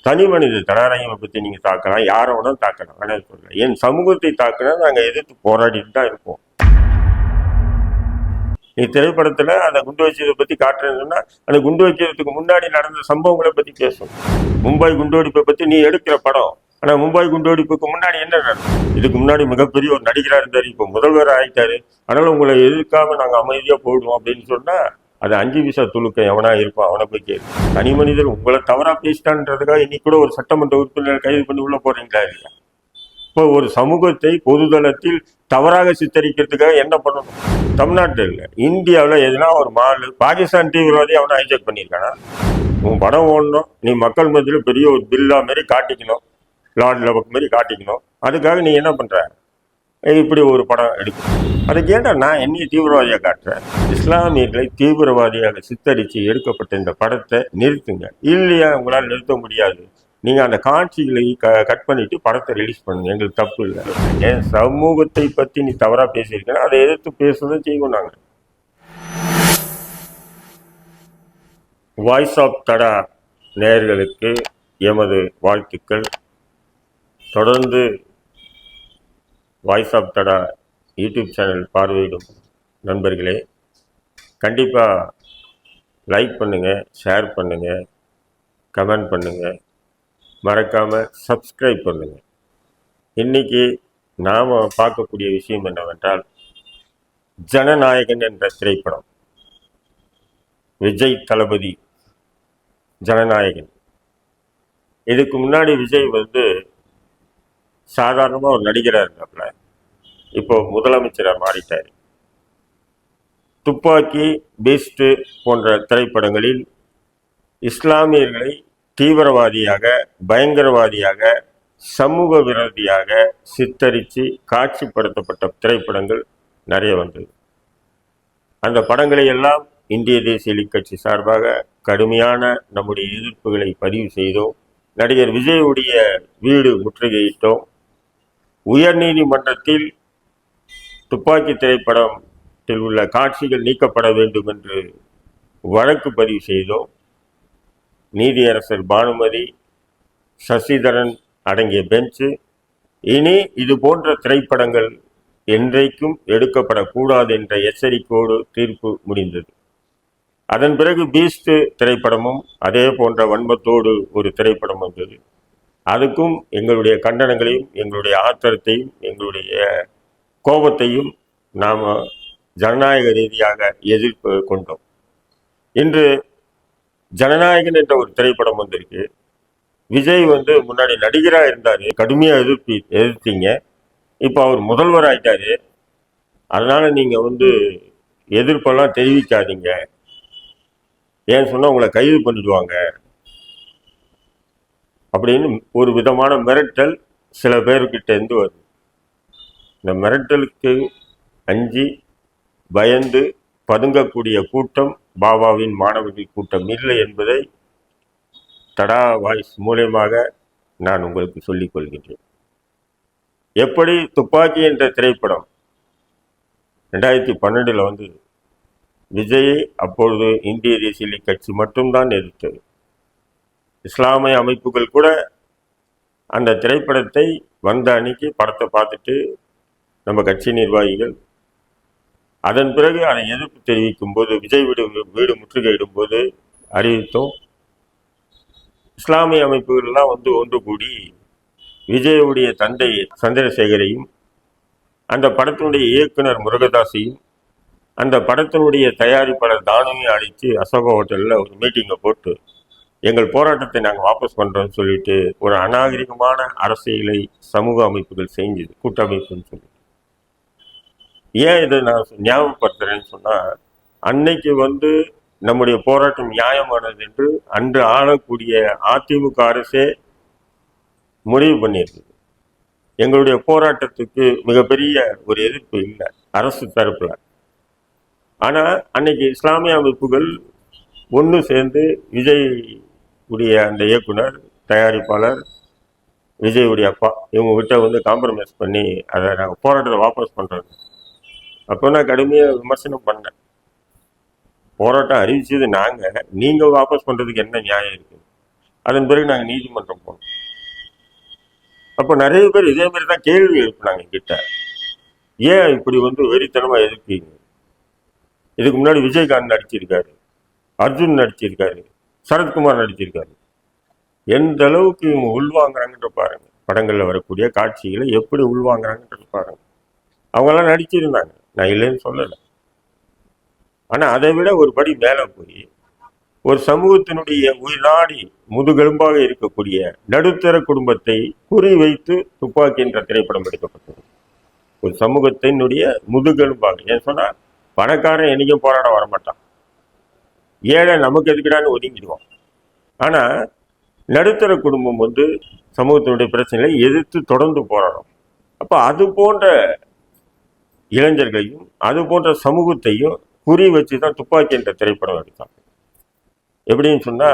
தனி மனித தடாரங்களை பற்றி நீங்கள் தாக்கலாம், யாரை வேணாலும் தாக்கலாம். ஆனால் சொல்கிறேன், என் சமூகத்தை தாக்கினா நாங்கள் எதிர்த்து போராடிட்டு தான் இருப்போம். நீ திரைப்படத்தில் அந்த குண்டு வச்சதை பற்றி காட்டுறதுன்னா அந்த குண்டு வைக்கிறதுக்கு முன்னாடி நடந்த சம்பவங்களை பற்றி பேசும். மும்பை குண்டுவெடிப்பை பற்றி நீ எடுக்கிற படம், ஆனால் மும்பை குண்டுவெடிப்புக்கு முன்னாடி என்ன நடக்கும்? இதுக்கு முன்னாடி மிகப்பெரிய ஒரு நடிகராக இருந்தார், இப்போ முதல்வர் ஆகிட்டாரு, அதனால் உங்களை எதிர்க்காம நாங்கள் அமைதியாக போயிடுவோம் அப்படின்னு சொன்னால் அது 5 பைசா துளுக்க எவனா இருப்பான், அவனை போய் கேள்வி. தனி மனிதர் உங்களை தவறாக பேசிட்டான்றதுக்காக இன்னைக்கு கூட ஒரு சட்டமன்ற உறுப்பினர் கைது பண்ணி உள்ள போறீங்களா இல்லையா? இப்போ ஒரு சமூகத்தை பொதுதளத்தில் தவறாக சித்தரிக்கிறதுக்காக என்ன பண்ணணும்? தமிழ்நாட்டில் இல்லை, இந்தியாவில் எதுனா ஒரு மாலு பாகிஸ்தான் தீவிரவாதி அவனை ஹைஜெக் பண்ணியிருக்கானா? உன் படம் ஓடணும், நீ மக்கள் மத்தியில் பெரிய ஒரு பில்லா மாரி காட்டிக்கணும், லார்ட் லெவக் மாரி காட்டிக்கணும். அதுக்காக நீ என்ன பண்ற? இப்படி ஒரு படம் எடுக்கணும். அதுக்கு ஏன்டா நான் என்னைய தீவிரவாதியாக காட்டுறேன்? இஸ்லாமியர்களை தீவிரவாதியாக சித்தரித்து எடுக்கப்பட்ட இந்த படத்தை நிறுத்துங்க. இல்லையா உங்களால் நிறுத்த முடியாது, நீங்கள் அந்த காட்சிகளை கட் பண்ணிட்டு படத்தை ரிலீஸ் பண்ணுங்க, எங்களுக்கு தப்பு இல்லை. என் சமூகத்தை பற்றி நீ தவறாக பேசியிருக்கேன்னா அதை எதிர்த்து பேசுறதும் செய்வோம். நாங்கள் வாய்ஸ் ஆஃப் தடா நேயர்களுக்கு எமது வாழ்த்துக்கள். தொடர்ந்து voice of Thada YouTube channel பார்வையிடும் நண்பர்களே, கண்டிப்பாக லைக் பண்ணுங்கள், ஷேர் பண்ணுங்கள், கமெண்ட் பண்ணுங்கள், மறக்காமல் சப்ஸ்கிரைப் பண்ணுங்கள். இன்றைக்கி நாம் பார்க்கக்கூடிய விஷயம் என்னவென்றால், ஜனநாயகன் என்ற திரைப்படம். விஜய் தளபதி ஜனநாயகன். இதுக்கு முன்னாடி விஜய் சாதாரணமாக ஒரு நடிகராக இருந்தாப்புல, இப்போ முதலமைச்சராக மாறிட்டார். துப்பாக்கி, பீஸ்ட் போன்ற திரைப்படங்களில் இஸ்லாமியர்களை தீவிரவாதியாக, பயங்கரவாதியாக, சமூக விரோதியாக சித்தரித்து காட்சிப்படுத்தப்பட்ட திரைப்படங்கள் நிறைய வந்தது. அந்த படங்களை எல்லாம் இந்திய தேசிய கட்சி சார்பாக கடுமையான நம்முடைய எதிர்ப்புகளை பதிவு செய்தோம். நடிகர் விஜயுடைய வீடு முற்றுகையிட்டோம். உயர் நீதிமன்றத்தில் துப்பாக்கி திரைப்படத்தில் உள்ள காட்சிகள் நீக்கப்பட வேண்டும் என்று வழக்கு பதிவு செய்தோம். நீதியரசர் பானுமதி, சசிதரன் அடங்கிய பெஞ்சு இனி இது போன்ற திரைப்படங்கள் என்றைக்கும் எடுக்கப்படக்கூடாது என்ற எச்சரிக்கையோடு தீர்ப்பு முடிந்தது. அதன் பிறகு பீஸ்ட் திரைப்படமும் அதே போன்ற வன்மத்தோடு ஒரு திரைப்படம் வந்தது. அதுக்கும் எங்களுடைய கண்டனங்களையும், எங்களுடைய ஆத்திரத்தையும், எங்களுடைய கோபத்தையும் நாம் ஜனநாயக ரீதியாக எதிர்ப்பு கொண்டோம். இன்று ஜனநாயகன் என்ற ஒரு திரைப்படம் வந்திருக்கு. விஜய் முன்னாடி நடிகராக இருந்தார், கடுமையாக எதிர்த்தீங்க. இப்போ அவர் முதல்வர் ஆயிட்டாரு, அதனால நீங்கள் எதிர்ப்பெல்லாம் தெரிவிக்காதீங்க, ஏன் சொன்னால் உங்களை கைது பண்ணிடுவாங்க அப்படின்னு ஒரு விதமான மிரட்டல் சில பேர்கிட்ட இருந்து வருது. இந்த மிரட்டலுக்கு அஞ்சி பயந்து பதுங்கக்கூடிய கூட்டம் பாபாவின் மாணவர்கள் கூட்டம் இல்லை என்பதை தடா வாய்ஸ் மூலமாக நான் உங்களுக்கு சொல்லிக் கொள்கின்றேன். எப்படி துப்பாக்கி என்ற திரைப்படம் 2012 வந்தது, விஜயை அப்பொழுது இந்திய தேசிய கட்சி மட்டும்தான் எதிர்த்தது. இஸ்லாமிய அமைப்புகள் கூட அந்த திரைப்படத்தை வந்த அன்னைக்கு படத்தை பார்த்துட்டு நம்ம கட்சி நிர்வாகிகள், அதன் பிறகு அதை எதிர்ப்பு தெரிவிக்கும் போது, விஜய் வீடு முற்றுகையிடும் போது அறிவித்தோம். இஸ்லாமிய அமைப்புகள்லாம் ஒன்று கூடி விஜயுடைய தந்தை சந்திரசேகரையும், அந்த படத்தினுடைய இயக்குனர் முருகதாஸையும், அந்த படத்தினுடைய தயாரிப்பாளர் தானுவையும் அழைத்து அசோகா ஹோட்டலில் ஒரு மீட்டிங்கை போட்டு எங்கள் போராட்டத்தை நாங்கள் வாபஸ் பண்ணுறோம்னு சொல்லிட்டு ஒரு அநாகரிகமான அரசியலை சமூக அமைப்புகள் செஞ்சுது, கூட்டமைப்புன்னு சொல்லி. ஏன் இதை நான் ஞாபகப்படுத்துறேன்னு சொன்னால், அன்னைக்கு நம்முடைய போராட்டம் நியாயமானது என்று அன்று ஆளக்கூடிய அதிமுக அரசே முடிவு பண்ணியிருக்குது. எங்களுடைய போராட்டத்துக்கு மிகப்பெரிய ஒரு எதிர்ப்பு இல்லை அரசு தரப்புல. ஆனால் அன்னைக்கு இஸ்லாமிய அமைப்புகள் ஒன்று சேர்ந்து விஜய் உடைய அந்த இயக்குனர், தயாரிப்பாளர், விஜயுடைய அப்பா, இவங்க கிட்ட காம்ப்ரமைஸ் பண்ணி அதை நாங்கள் போராட்டத்தை வாபஸ் பண்ணுறோம். அப்போ நான் கடுமையாக விமர்சனம் பண்ணேன். போராட்டம் அறிவிச்சது நாங்கள், நீங்கள் வாபஸ் பண்ணுறதுக்கு என்ன நியாயம் இருக்குது? அதன் பிறகு நாங்கள் நீதிமன்றம் போனோம். அப்போ நிறைய பேர் இதே மாதிரி தான் கேள்வி எழுப்பினாங்க கிட்ட, ஏன் இப்படி வெறித்தனமா எதிர்ப்பீங்க? இதுக்கு முன்னாடி விஜயகாந்த் நடிச்சிருக்காரு, அர்ஜுன் நடிச்சிருக்காரு, சரத்குமார் நடிச்சிருக்காரு. எந்த அளவுக்கு இவங்க உள்வாங்குறாங்கன்ற பாருங்க. படங்கள்ல வரக்கூடிய காட்சிகளை எப்படி உள்வாங்குறாங்கன்றது பாருங்க. அவங்கெல்லாம் நடிச்சிருந்தாங்க, நான் இல்லைன்னு சொல்லலை. ஆனா அதை விட ஒரு படி மேல போய் ஒரு சமூகத்தினுடைய உயிர்நாடி முதுகெலும்பாக இருக்கக்கூடிய நடுத்தர குடும்பத்தை குறிவைத்து துப்பாக்கி என்ற திரைப்படம் எடுக்கப்பட்டது. ஒரு சமூகத்தினுடைய முதுகெலும்பாக, ஏன் சொன்னா பணக்காரன் என்னைக்கும் போராட வரமாட்டான், ஏழை நமக்கு எதுக்கிடான்னு ஒதுங்கிடுவான். ஆனா நடுத்தர குடும்பம் சமூகத்தினுடைய பிரச்சனைகளை எதிர்த்து தொடர்ந்து போராடும். அப்ப அது போன்ற இளைஞர்களையும் அது போன்ற சமூகத்தையும் குறி வச்சுதான் துப்பாக்கி என்ற திரைப்படம் எடுத்தாங்க. எப்படின்னு சொன்னா,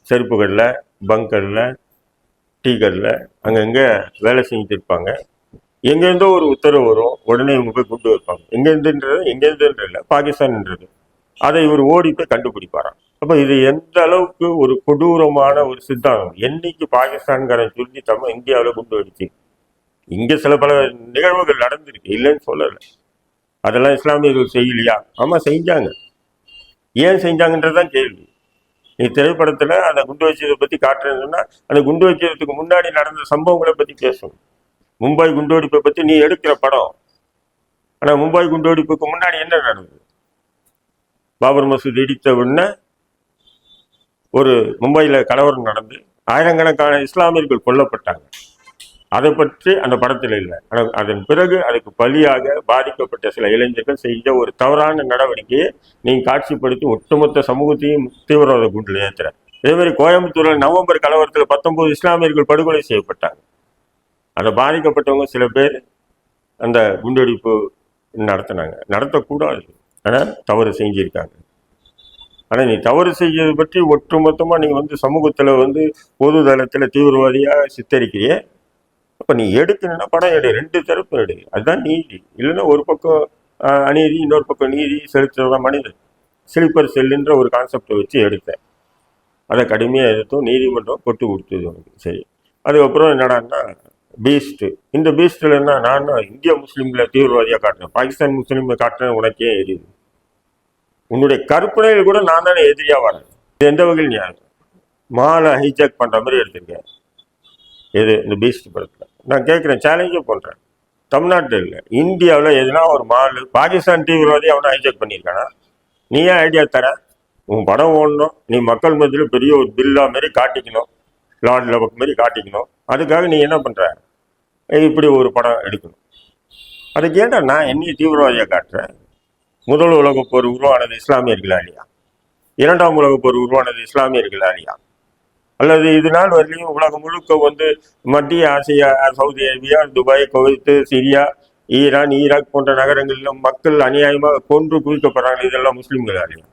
செருப்புகளில், பங்கரில், டீ கடையில் அங்கங்கே வேலை செஞ்சுட்டு இருப்பாங்க. எங்கேருந்தோ ஒரு உத்தரவு வரும், உடனே இவங்க போய் கூட்டு வைப்பாங்க. எங்கேருந்துன்றது இல்லை, பாகிஸ்தான்ன்றது. அதை இவர் ஓடி போய் கண்டுபிடிப்பாராம். அப்போ இது எந்த அளவுக்கு ஒரு கொடூரமான ஒரு சித்தாந்தம். என்னைக்கு பாகிஸ்தான்காரன் சொல்லி இந்தியாவில் குண்டு வெடிச்சு, இங்கே சில பல நிகழ்வுகள் நடந்திருக்கு, இல்லைன்னு சொல்லலை. அதெல்லாம் இஸ்லாமியர்கள் செய்யலையா? ஆமாம் செஞ்சாங்க. ஏன் செஞ்சாங்கன்றதான் கேள்வி. நீ திரைப்படத்தில் அந்த குண்டு வச்சதை பற்றி காட்டுறதுன்னா, அந்த குண்டு வைக்கிறதுக்கு முன்னாடி நடந்த சம்பவங்களை பற்றி பேசணும். மும்பை குண்டுவெடிப்பை பற்றி நீ எடுக்கிற படம். ஆனால் மும்பை குண்டுவெடிப்புக்கு முன்னாடி என்ன நடந்தது? பாபர் மசூத் இடித்த உடனே ஒரு மும்பையில் கலவரம் நடந்து ஆயிரக்கணக்கான இஸ்லாமியர்கள் கொல்லப்பட்டாங்க. அதை பற்றி அந்த படத்தில் இல்லை. ஆனால் அதன் பிறகு அதுக்கு பலியாக பாதிக்கப்பட்ட சில இளைஞர்கள் செஞ்ச ஒரு தவறான நடவடிக்கையை நீங்க காட்சிப்படுத்தி ஒட்டுமொத்த சமூகத்தையும் தீவிரவாத குண்டில் ஏற்றுற. இதே மாதிரி கோயம்புத்தூரில் நவம்பர் கலவரத்தில் 19 இஸ்லாமியர்கள் படுகொலை செய்யப்பட்டாங்க. அதை பாதிக்கப்பட்டவங்க சில பேர் அந்த குண்டெடுப்பு நடத்தினாங்க. நடத்தக்கூடாது, ஆனால் தவறு செஞ்சிருக்காங்க. ஆனால் நீ தவறு செய்யறது பற்றி ஒட்டுமொத்தமாக நீங்கள் சமூகத்தில் பொது தளத்தில் தீவிரவாதியாக சித்தரிக்கிறிய. அப்போ நீ எடுக்கணும்னா படம் எடு, ரெண்டு தரப்பு எடு, அதுதான் நீதி. இல்லைன்னா ஒரு பக்கம் அநீதி, இன்னொரு பக்கம் நீதி செலுத்துறதான் மனிதன். ஸ்லீப்பர் செல்லுன்ற ஒரு கான்செப்டை வச்சு எடுத்தேன். அதை கடுமையாக எதிர்த்தோம், நீதிமன்றம் கொட்டு கொடுத்தது உனக்கு. சரி, அதுக்கப்புறம் என்னடான்னா பீஸ்ட். இந்த பீஸ்டில் என்ன, நான் இந்திய முஸ்லீம்களை தீவிரவாதியாக காட்டுறேன், பாகிஸ்தான் முஸ்லீம்களை காட்டுறேன், உனக்கே எரியுது. உன்னுடைய கற்பனையில் கூட நான் தானே எதிரியாக வரேன். இது எந்த வகையில் நியாயம்? மாலை ஹைஜாக் பண்ணுற மாதிரி எடுத்திருக்கேன். எது இந்த பீஸ்ட் படத்தில் நான் கேட்குறேன், சேலஞ்சே பண்ணுறேன். தமிழ்நாட்டில் இல்லை, இந்தியாவில் எதுனா ஒரு மால் பாகிஸ்தான் தீவிரவாதி அவனை ஹைஜாக் பண்ணியிருக்கானா? நீ ஏன் ஐடியா தர? உன் படம் ஓடணும், நீ மக்கள் மத்தியில் பெரிய ஒரு பில்லா மாரி காட்டிக்கணும், லார்ட் லெவக் மாரி காட்டிக்கணும். அதுக்காக நீ என்ன பண்ணுற? இப்படி ஒரு படம் எடுக்கணும். அதுக்கு ஏன்டா நான் என்னைய தீவிரவாதியாக காட்டுறேன்? முதல் உலகப் போர் உருவானது இஸ்லாமியர்களாலியா? இரண்டாம் உலகப் போர் உருவானது இஸ்லாமியர்களாலியா? அல்லது இது நாள் வரையிலும் உலகம் முழுக்க மத்திய Asia, Saudi Arabia, Dubai, Kuwait, Syria, Iran, Iraq போன்ற நகரங்களிலும் மக்கள் அநியாயமாக கொன்று குவிக்கப்படுறாங்க. இதெல்லாம் முஸ்லீம்களாலியா?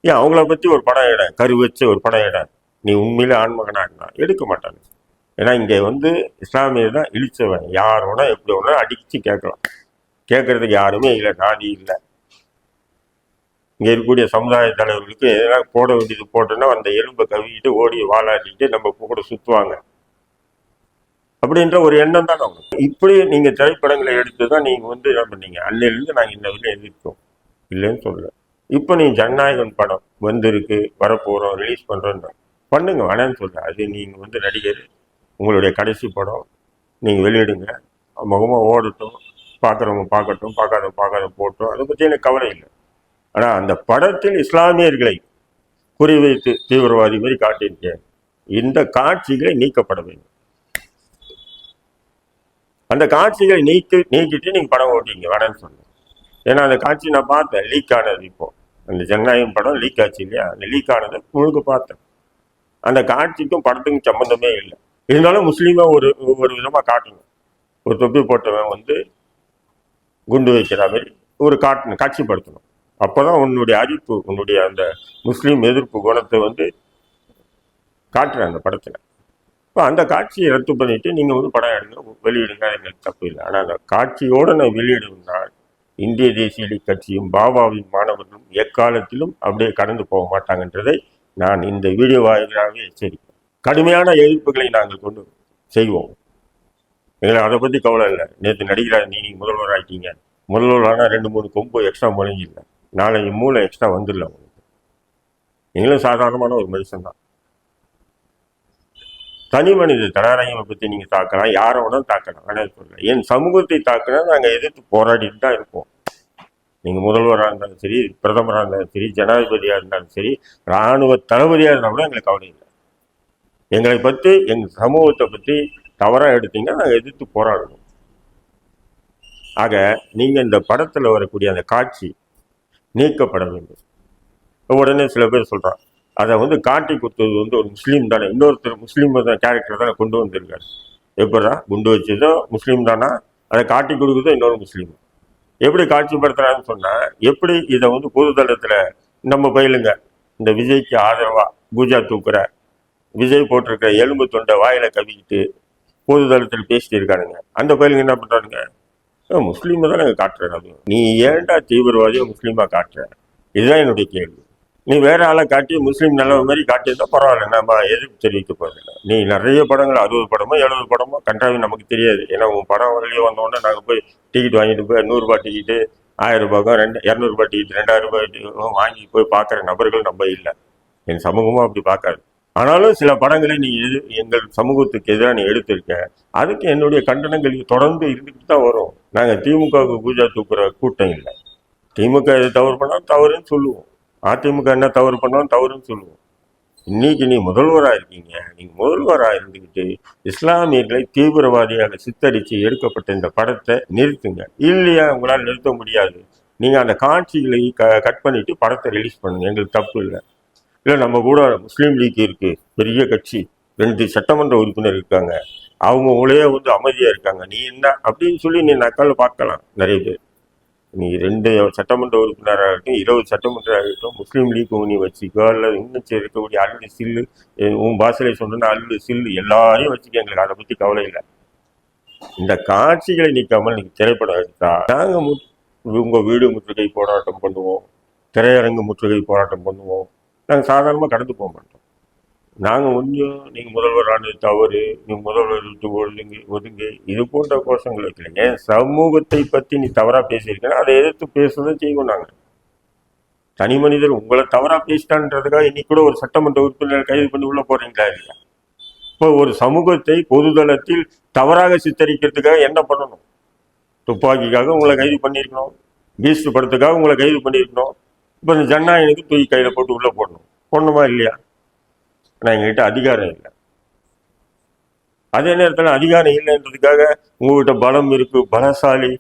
ஏன் அவங்கள பற்றி ஒரு படம் எட, கரு வச்சு ஒரு படம் எட. நீ உண்மையிலே ஆண்மகனாக எடுக்க மாட்டாங்க. ஏன்னா இங்கே இஸ்லாமியர் தான் இழிச்சவன். யார் வேணா எப்படி வேணா அடிச்சு கேட்கலாம். கேட்கறதுக்கு யாருமே இல்லை, நாதி இல்லை. இங்கே இருக்கக்கூடிய சமுதாய தலைவர்களுக்கு எதனா போட வேண்டியது போட்டோன்னா அந்த எலும்பை கவிக்கிட்டு ஓடி வாழாடிட்டு நம்ம கூட சுற்றுவாங்க அப்படின்ற ஒரு எண்ணம் தான் அவங்க. இப்படி நீங்கள் திரைப்படங்களை எடுத்து தான் நீங்கள் என்ன பண்ணீங்க? அன்னையிலேருந்து நாங்கள் இந்த வரையும் எதிர்த்தோம், இல்லைன்னு சொல்லல. இப்போ நீ ஜனநாயகன் படம் வந்திருக்கு, வரப்போகிறோம், ரிலீஸ் பண்ணுறோன்ற பண்ணுங்க, வேணான்னு சொல்கிறேன். அது நீங்கள் நடிகர், உங்களுடைய கடைசி படம் நீங்கள் வெளியிடுங்க, முகமாக ஓடட்டும், பார்க்குறவங்க பார்க்கட்டும், பார்க்காத போட்டோம், அதை பற்றி எனக்கு கவலை இல்லை. ஆனால் அந்த படத்தில் இஸ்லாமியர்களை குறிவைத்து தீவிரவாதி மாதிரி காட்டியிருக்கேன். இந்த காட்சிகளை நீக்கப்பட வேண்டும். அந்த காட்சிகளை நீக்கிட்டு நீங்கள் படம் ஓட்டிங்க, வேணான்னு சொன்னேன். ஏன்னா அந்த காட்சி நான் பார்த்தேன், லீக் ஆனது. இப்போ அந்த ஜனநாயகம் படம் லீக் ஆச்சு இல்லையா? அந்த லீக் ஆனதை முழுக்க பார்த்தேன். அந்த காட்சிக்கும் படத்துக்கும் சம்மந்தமே இல்லை. இருந்தாலும் முஸ்லீமை ஒரு விதமாக காட்டணும். ஒரு தொப்பி போட்டவன் குண்டு வைக்கிற மாதிரி ஒரு காட்சிப்படுத்தணும். அப்போதான் உன்னுடைய அறிப்பு, உன்னுடைய அந்த முஸ்லீம் எதிர்ப்பு குணத்தை காட்டுறேன் அந்த படத்தில். இப்போ அந்த காட்சியை ரத்து பண்ணிட்டு நீங்கள் படம் எடுங்க, வெளியிடுங்க, எனக்கு தப்பு இல்லை. ஆனால் அந்த காட்சியோடு நான் வெளியிடுனால் இந்திய தேசிய கட்சியும் பாபாவின் மாணவர்களும் எக்காலத்திலும் அப்படியே கடந்து போக மாட்டாங்கன்றதை நான் இந்த வீடியோ வாயிலாகவே எச்சரிக்கிறேன். கடுமையான எதிர்ப்புகளை நாங்கள் கொண்டு செய்வோம். எங்களுக்கு அதை பற்றி கவலை இல்லை. நேற்று நடிகராக நீ முதல்வர் ஆகிட்டீங்க, முதல்வர் ஆனால் 2-3 கொம்பு எக்ஸ்ட்ரா முளைஞ்சில்ல, நாளைக்கு மூளை எக்ஸ்ட்ரா வந்துடல உங்களுக்கு. நீங்களும் சாதாரணமான ஒரு மனுஷன் தான். தனி மனித தனாரயமை பற்றி நீங்கள் தாக்கலாம், யாரை வேணாலும் தாக்கலாம். ஆனால் சொல்ல என் சமூகத்தை தாக்கினா நாங்கள் எதிர்த்து போராடிட்டு தான் இருப்போம். நீங்கள் முதல்வராக இருந்தாலும் சரி, பிரதமராக இருந்தாலும் சரி, ஜனாதிபதியாக இருந்தாலும் சரி, இராணுவ தளபதியாக இருந்தால் கூட எங்களுக்கு கவலை இல்லை. எங்களை பற்றி எங்கள் சமூகத்தை பற்றி தவறாக எடுத்தீங்கன்னா நாங்கள் எதிர்த்து போராடணும். ஆக நீங்கள் இந்த படத்தில் வரக்கூடிய அந்த காட்சி நீக்கப்பட வேண்டும். உடனே சில பேர் சொல்கிறான், அதை காட்டி கொடுத்தது ஒரு முஸ்லீம் தானே, இன்னொருத்தர் முஸ்லீம் கேரக்டர் தானே கொண்டு வந்திருக்காரு. எப்படா குண்டு வச்சதோ முஸ்லீம் தானா, அதை காட்டி கொடுக்குறதோ இன்னொரு முஸ்லீம். எப்படி காட்சிப்படுத்துறான்னு சொன்னால், எப்படி இதை பொதுதளத்தில் நம்ம பயிலுங்க இந்த விஜய்க்கு ஆதரவாக பூஜா தூக்குற விஜய் போட்டிருக்க எலும்பு தொண்டை வாயில கவிக்கிட்டு பொதுதளத்தில் பேசிட்டு இருக்கானுங்க. அந்த பயிலுங்க என்ன பண்ணுறானுங்க, முஸ்லீமை தான் நாங்கள் காட்டுறேன். அது நீ ஏன்டா தீவிரவாதியை முஸ்லீமாக காட்டுற? இதுதான் என்னுடைய கேள்வி. நீ வேற ஆளை காட்டி முஸ்லீம் நல்ல மாதிரி காட்டியிருந்தா பரவாயில்ல, நம்ம எதிர்ப்பு தெரிவிக்க போகிறதில்ல. நீ நிறைய படங்கள் 60 படமோ 70 படமோ கண்டாவே நமக்கு தெரியாது. ஏன்னா உன் படம் வெளியே வந்தோடனே நாங்கள் போய் டிக்கெட் வாங்கிட்டு போய் 100 ரூபாய் டிக்கெட்டு 1000 ரூபாய்க்கும் 200 ரூபாய் டிக்கெட் 2000 ரூபாய் வாங்கி போய் பார்க்குற நபர்கள் நம்ம இல்லை. என் சமூகமும் அப்படி பார்க்காது. ஆனாலும் சில படங்களை நீ எங்கள் சமூகத்துக்கு எதிராக நீ எடுத்திருக்க, அதுக்கு என்னுடைய கண்டனங்கள் தொடர்ந்து இருந்துக்கிட்டு தான் வரும். நாங்கள் திமுகவுக்கு பூஜா தூக்குற கூட்டம் இல்லை. திமுக எது தவறு பண்ணாலும் தவறுன்னு சொல்லுவோம், அதிமுக என்ன தவறு பண்ணாலும் தவறுன்னு சொல்லுவோம். இன்னைக்கு நீ முதல்வராக இருக்கீங்க, நீங்கள் முதல்வராக இருந்துக்கிட்டு இஸ்லாமியர்களை தீவிரவாதியாக சித்தரித்து எடுக்கப்பட்ட இந்த படத்தை நிறுத்துங்க. இல்லையா உங்களால் நிறுத்த முடியாது, நீங்கள் அந்த காட்சிகளை கட் பண்ணிட்டு படத்தை ரிலீஸ் பண்ணுங்க, எங்களுக்கு தப்பு இல்லை. இல்லை நம்ம கூட முஸ்லீம் லீக் இருக்கு, பெரிய கட்சி, 2 சட்டமன்ற உறுப்பினர் இருக்காங்க, அவங்க உங்களையே அமைதியாக இருக்காங்க, நீ என்ன அப்படின்னு சொல்லி நீ நக்கால பார்க்கலாம். நிறைய பேர் நீ 2 சட்டமன்ற உறுப்பினராகட்டும் 20 சட்டமன்ற ஆகட்டும் முஸ்லீம் லீக் நீ வச்சுக்கோ, இல்லை இன்னும் இருக்கக்கூடிய அல்லு சில்லு, உன் பாஷையில சொன்னா அல்லு சில்லு எல்லாரையும் வச்சுக்க, எங்களுக்கு அதை பற்றி கவலை இல்லை. இந்த காட்சிகளை நீக்காமல் நீங்கள் திரைப்படம் எடுத்தா நாங்கள் உங்கள் வீடு முற்றுகை போராட்டம் பண்ணுவோம், திரையரங்கு முற்றுகை போராட்டம் பண்ணுவோம். நாங்கள் சாதாரணமாக கடந்து போக மாட்டோம். நாங்கள் நீங்கள் முதல்வரானது தவறு, நீங்கள் முதல்வர் விட்டு ஒதுங்க இது போன்ற கோஷங்கள் வைக்கலைங்க. என் சமூகத்தை பற்றி நீ தவறாக பேசியிருக்கேன்னா அதை எதிர்த்து பேசுறதை செய்வோம். நாங்கள் தனி மனிதர் உங்களை தவறாக பேசிட்டான்றதுக்காக இன்னைக்கு கூட ஒரு சட்டமன்ற உறுப்பினர் கைது பண்ணி உள்ள போறீங்களா இல்லையா? இப்போ ஒரு சமூகத்தை பொதுதளத்தில் தவறாக சித்தரிக்கிறதுக்காக என்ன பண்ணணும்? துப்பாக்கிக்காக உங்களை கைது பண்ணியிருக்கணும், பீஸ்ட் படத்துக்காக உங்களை கைது பண்ணியிருக்கணும். இப்போ இந்த ஜனநாயகனுக்கு தூக்கி கையில் போட்டு உள்ளே போடணுமா இல்லையா? ஆனால் எங்ககிட்ட அதிகாரம் இல்லை. அதே நேரத்தில் அதிகாரம் இல்லைன்றதுக்காக உங்ககிட்ட பலம் இருக்கு, பலசாலி,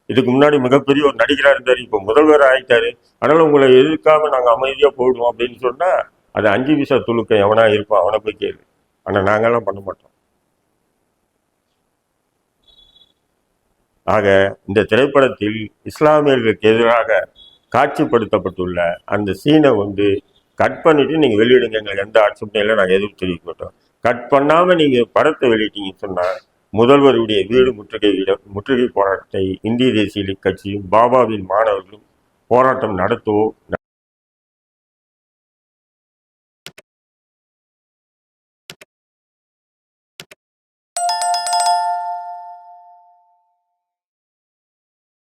இதுக்கு முன்னாடி மிகப்பெரிய ஒரு நடிகராக இருந்தார், இப்போ முதல்வர் ஆகிட்டாரு, அதனால உங்களை எதிர்க்காம நாங்கள் அமைதியாக போயிடுவோம் அப்படின்னு சொன்னால் அது 5 பைசா துளுக்க எவனா இருப்பான், அவனை போய் கேளு. ஆனால் நாங்கள்லாம் பண்ண மாட்டோம். ஆக இந்த திரைப்படத்தில் இஸ்லாமியர்களுக்கு எதிராக காட்சிப்படுத்தப்பட்டுள்ள அந்த சீனை கட் பண்ணிட்டு நீங்கள் வெளியிடுங்க, எங்களுக்கு எந்த ஆட்சேபனையில நாங்கள் எதிர்ப்பு தெரிவிக்க மாட்டோம். கட் பண்ணாமல் நீங்கள் படத்தை வெளியிட்டீங்கன்னு சொன்னால் முதல்வருடைய வீடு முற்றுகை போராட்டத்தை இந்திய தேசிய லீக் கட்சியும் பாபாவின் மாணவர்களும் போராட்டம் நடத்துவோம்.